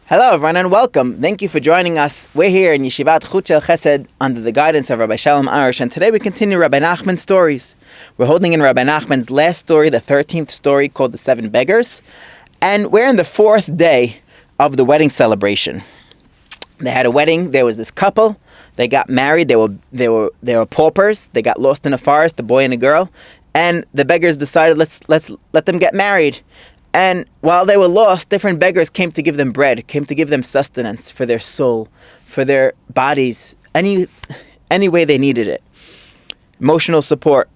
Hello everyone and welcome. Thank you for joining us. We're here in Yeshivat Chut Shel Chesed under the guidance of Rabbi Shalom Arush, and today we continue Rabbi Nachman's stories. We're holding in Rabbi Nachman's last story, the 13th story called the 7 Beggars, and we're in the 4th day of the wedding celebration. They had a wedding. There was this couple. They got married. They were paupers. They got lost in a forest, the boy and a girl, and the beggars decided let's let them get married. And while they were lost, different beggars came to give them bread, came to give them sustenance for their soul, for their bodies, any way they needed it. Emotional support.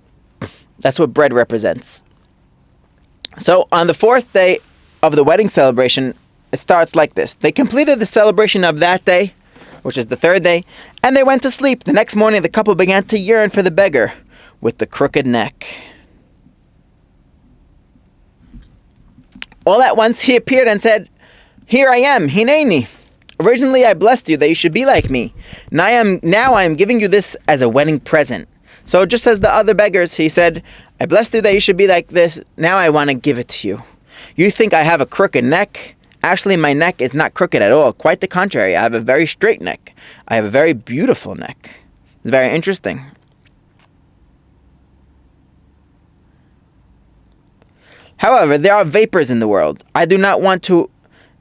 That's what bread represents. So on the 4th day of the wedding celebration, it starts like this. They completed the celebration of that day, which is the 3rd day, and they went to sleep. The next morning, the couple began to yearn for the beggar with the crooked neck. All at once he appeared and said, "Here I am, Hineni. Originally I blessed you that you should be like me. Now I am giving you this as a wedding present." So just as the other beggars, he said, "I blessed you that you should be like this. Now I want to give it to you. You think I have a crooked neck? Actually, my neck is not crooked at all. Quite the contrary. I have a very straight neck. I have a very beautiful neck." It's very interesting. However, there are vapors in the world. I do not want to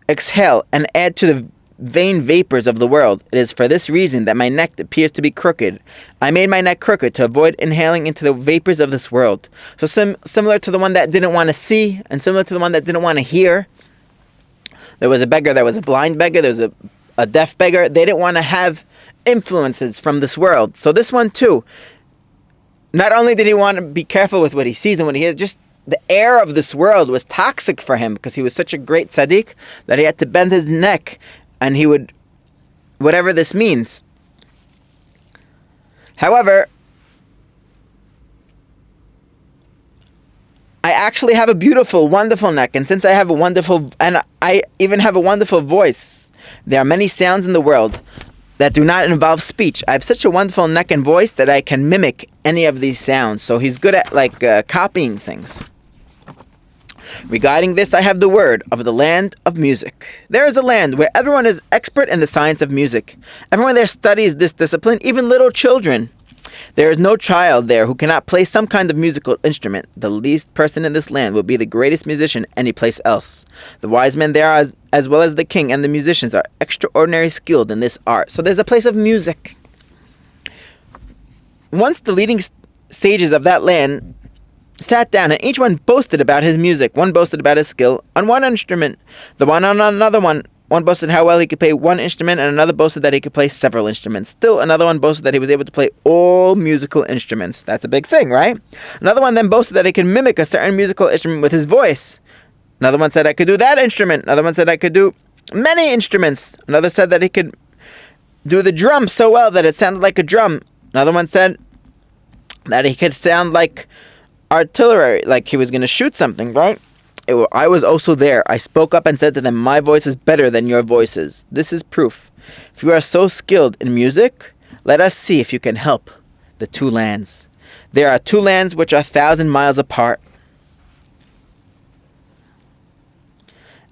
exhale and add to the vain vapors of the world. It is for this reason that my neck appears to be crooked. I made my neck crooked to avoid inhaling into the vapors of this world. So similar to the one that didn't want to see, and similar to the one that didn't want to hear. There was a beggar, there was a blind beggar, there was a deaf beggar. They didn't want to have influences from this world. So this one too, not only did he want to be careful with what he sees and what he hears, just the air of this world was toxic for him because he was such a great tzaddik that he had to bend his neck, and he would, whatever this means. However, I actually have a beautiful, wonderful neck, and since I have I even have a wonderful voice, there are many sounds in the world that do not involve speech. I have such a wonderful neck and voice that I can mimic any of these sounds. So he's good at copying things. Regarding this, I have the word of the land of music. There is a land where everyone is expert in the science of music. Everyone there studies this discipline, even little children. There is no child there who cannot play some kind of musical instrument. The least person in this land will be the greatest musician any place else. The wise men there, as well as the king and the musicians, are extraordinarily skilled in this art. So there's a place of music. Once the leading sages of that land sat down, and each one boasted about his music. One boasted about his skill on one instrument, the one on another one. One boasted how well he could play one instrument, and another boasted that he could play several instruments. Still another one boasted that he was able to play all musical instruments. That's a big thing, right? Another one then boasted that he could mimic a certain musical instrument with his voice. Another one said, "I could do that instrument." Another one said, "I could do many instruments." Another said that he could do the drum so well that it sounded like a drum. Another one said that he could sound like artillery, like he was going to shoot something, right? I was also there. I spoke up and said to them, "My voice is better than your voices. This is proof. If you are so skilled in music, let us see if you can help the 2 lands. There are 2 lands which are 1,000 miles apart.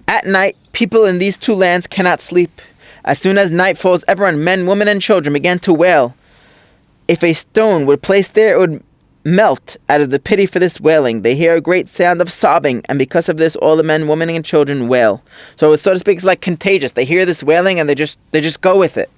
At night, people in these 2 lands cannot sleep. As soon as night falls, everyone, men, women, and children, began to wail. If a stone were placed there, it would melt out of the pity for this wailing. They hear a great sound of sobbing, and because of this, all the men, women, and children wail." So to speak, it's like contagious. They hear this wailing and they just go with it.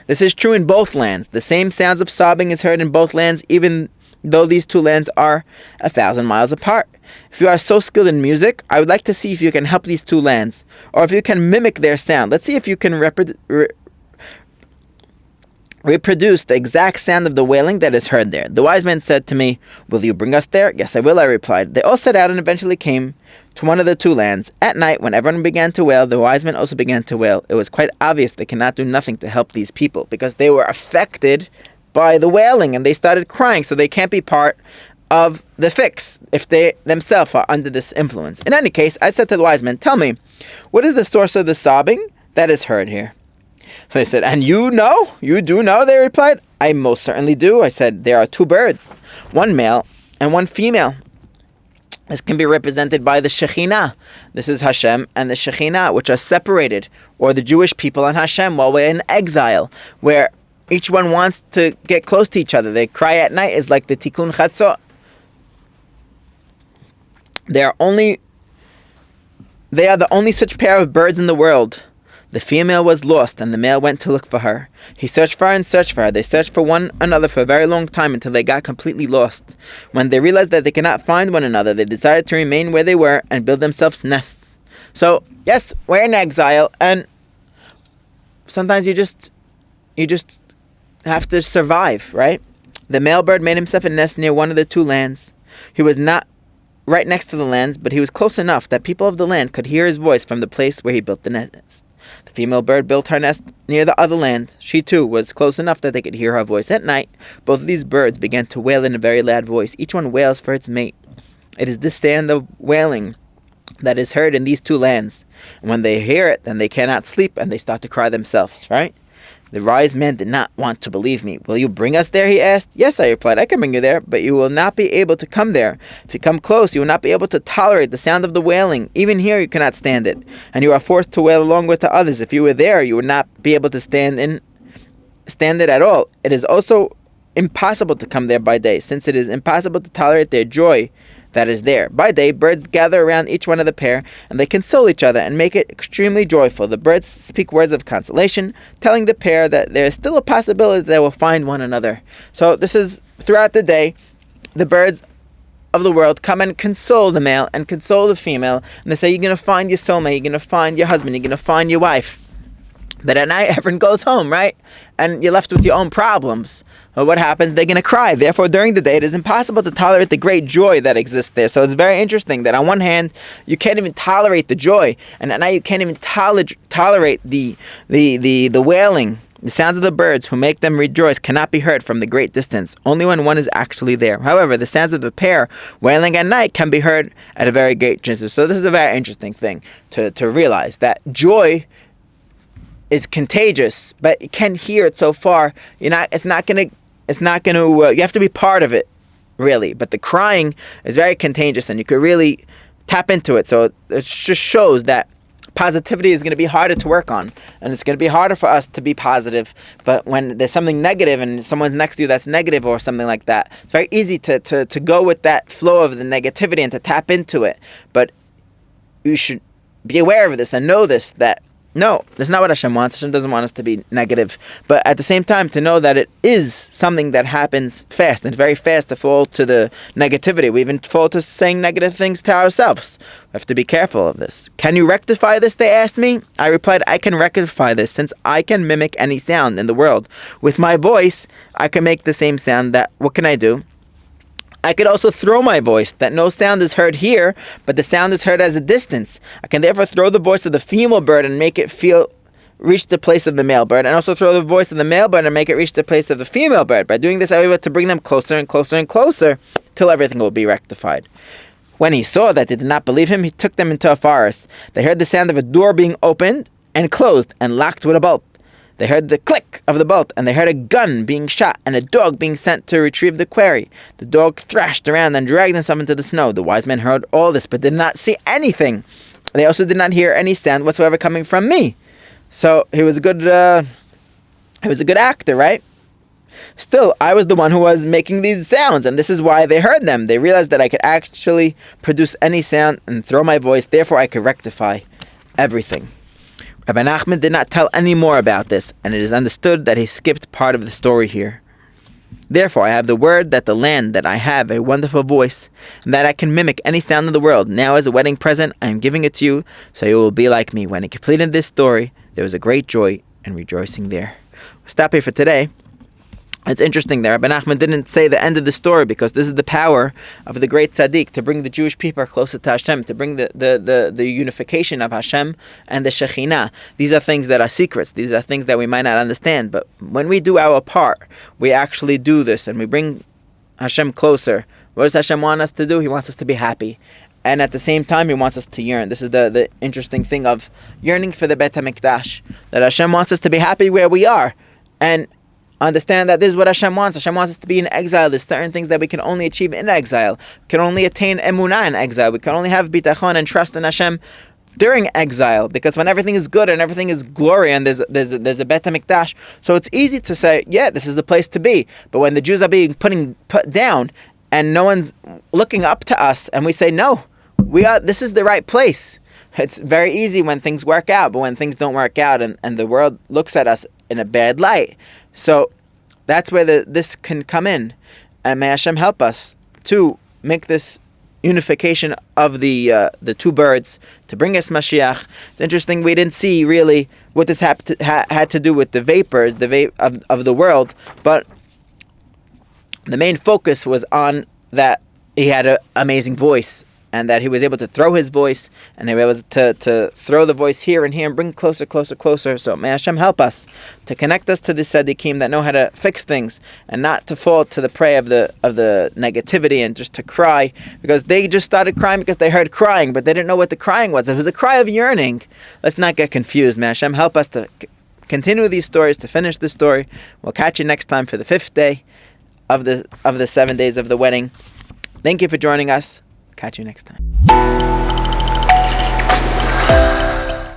This is true in both lands. The same sounds of sobbing is heard in both lands, even though these 2 lands are 1,000 miles apart. If you are so skilled in music, I would like to see if you can help these 2 lands, or if you can mimic their sound. Let's see if you can reproduce the exact sound of the wailing that is heard there. The wise men said to me, "Will you bring us there?" "Yes, I will," I replied. They all set out and eventually came to one of the 2 lands. At night, when everyone began to wail, the wise men also began to wail. It was quite obvious they cannot do nothing to help these people because they were affected by the wailing and they started crying, so they can't be part of the fix if they themselves are under this influence. In any case, I said to the wise men, "Tell me, what is the source of the sobbing that is heard here?" So they said, "And you know? You do know?" They replied. "I most certainly do." I said, "There are 2 birds, one male and one female. This can be represented by the Shekhinah. This is Hashem and the Shekhinah, which are separated, or the Jewish people and Hashem while we're in exile, where each one wants to get close to each other. They cry at night is like the Tikkun Chatzot. They are the only such pair of birds in the world. The female was lost, and the male went to look for her. He searched for her and searched for her. They searched for one another for a very long time until they got completely lost. When they realized that they could not find one another, they decided to remain where they were and build themselves nests. So, yes, we're in exile, and sometimes you just have to survive, right? The male bird made himself a nest near one of the two lands. He was not right next to the lands, but he was close enough that people of the land could hear his voice from the place where he built the nest. The female bird built her nest near the other land. She too was close enough that they could hear her voice. At night, both of these birds began to wail in a very loud voice. Each one wails for its mate. It is this sound of wailing that is heard in these two lands. And when they hear it, then they cannot sleep and they start to cry themselves, right? The wise man did not want to believe me. Will you bring us there? He asked. Yes, I replied. I can bring you there, but you will not be able to come there. If you come close, you will not be able to tolerate the sound of the wailing. Even here, you cannot stand it, and you are forced to wail along with the others. If you were there, you would not be able to stand it at all. It is also impossible to come there by day, since it is impossible to tolerate their joy that is there. By day, birds gather around each one of the pair, and they console each other and make it extremely joyful. The birds speak words of consolation, telling the pair that there is still a possibility that they will find one another. So this is, throughout the day, the birds of the world come and console the male and console the female, and they say, you're going to find your soulmate, you're going to find your husband, you're going to find your wife. But at night, everyone goes home, right? And you're left with your own problems. Well, what happens? They're going to cry. Therefore, during the day, it is impossible to tolerate the great joy that exists there. So it's very interesting that on one hand, you can't even tolerate the joy. And at night, you can't even tolerate the wailing. The sounds of the birds who make them rejoice cannot be heard from the great distance, only when one is actually there. However, the sounds of the pair wailing at night can be heard at a very great distance. So this is a very interesting thing to realize, that joy is contagious, but you can't hear it so far. You have to be part of it, really. But the crying is very contagious, and you could really tap into it. So it just shows that positivity is going to be harder to work on, and it's going to be harder for us to be positive. But when there's something negative and someone's next to you that's negative or something like that, it's very easy to go with that flow of the negativity and to tap into it. But you should be aware of this and know this, that no, that's not what Hashem wants. Hashem doesn't want us to be negative. But at the same time, to know that it is something that happens fast. And it's very fast to fall to the negativity. We even fall to saying negative things to ourselves. We have to be careful of this. Can you rectify this? They asked me. I replied, I can rectify this, since I can mimic any sound in the world. With my voice, I can make the same sound. What can I do? I could also throw my voice, that no sound is heard here, but the sound is heard as a distance. I can therefore throw the voice of the female bird and make it reach the place of the male bird, and also throw the voice of the male bird and make it reach the place of the female bird. By doing this, I was able to bring them closer and closer and closer till everything will be rectified. When he saw that they did not believe him, he took them into a forest. They heard the sound of a door being opened and closed and locked with a bolt. They heard the click of the bolt, and they heard a gun being shot and a dog being sent to retrieve the quarry. The dog thrashed around and dragged himself into the snow. The wise men heard all this, but did not see anything. They also did not hear any sound whatsoever coming from me. So he was a good actor, right? Still, I was the one who was making these sounds, and this is why they heard them. They realized that I could actually produce any sound and throw my voice. Therefore, I could rectify everything. Rabbi Nachman did not tell any more about this, and it is understood that he skipped part of the story here. Therefore, I have the word that the land that I have a wonderful voice, and that I can mimic any sound in the world. Now, as a wedding present, I am giving it to you, so you will be like me. When he completed this story, there was a great joy and rejoicing there. We'll stop here for today. It's interesting that Rabbi Nachman didn't say the end of the story, because this is the power of the great tzaddik to bring the Jewish people closer to Hashem, to bring the unification of Hashem and the Shekhinah. These are things that are secrets. These are things that we might not understand. But when we do our part, we actually do this and we bring Hashem closer. What does Hashem want us to do? He wants us to be happy. And at the same time, He wants us to yearn. This is the interesting thing of yearning for the Beit HaMikdash, that Hashem wants us to be happy where we are. And understand that this is what Hashem wants. Hashem wants us to be in exile. There's certain things that we can only achieve in exile. We can only attain emunah in exile. We can only have bitachon and trust in Hashem during exile, because when everything is good and everything is glory and there's a Bet HaMikdash, so it's easy to say, yeah, this is the place to be. But when the Jews are being put down and no one's looking up to us, and we say, no, this is the right place. It's very easy when things work out, but when things don't work out and the world looks at us in a bad light. So that's where this can come in. And may Hashem help us to make this unification of the two birds to bring us Mashiach. It's interesting, we didn't see really what this had to do with the vapors of the world, but the main focus was on that he had an amazing voice, and that he was able to throw his voice, and he was able to throw the voice here and here and bring closer. So may Hashem help us to connect us to the tzaddikim that know how to fix things, and not to fall to the prey of the negativity and just to cry, because they just started crying because they heard crying, but they didn't know what the crying was. It was a cry of yearning. Let's not get confused. May Hashem help us to continue these stories, to finish the story. We'll catch you next time for the 5th day of the 7 days of the wedding. Thank you for joining us. Catch you next time.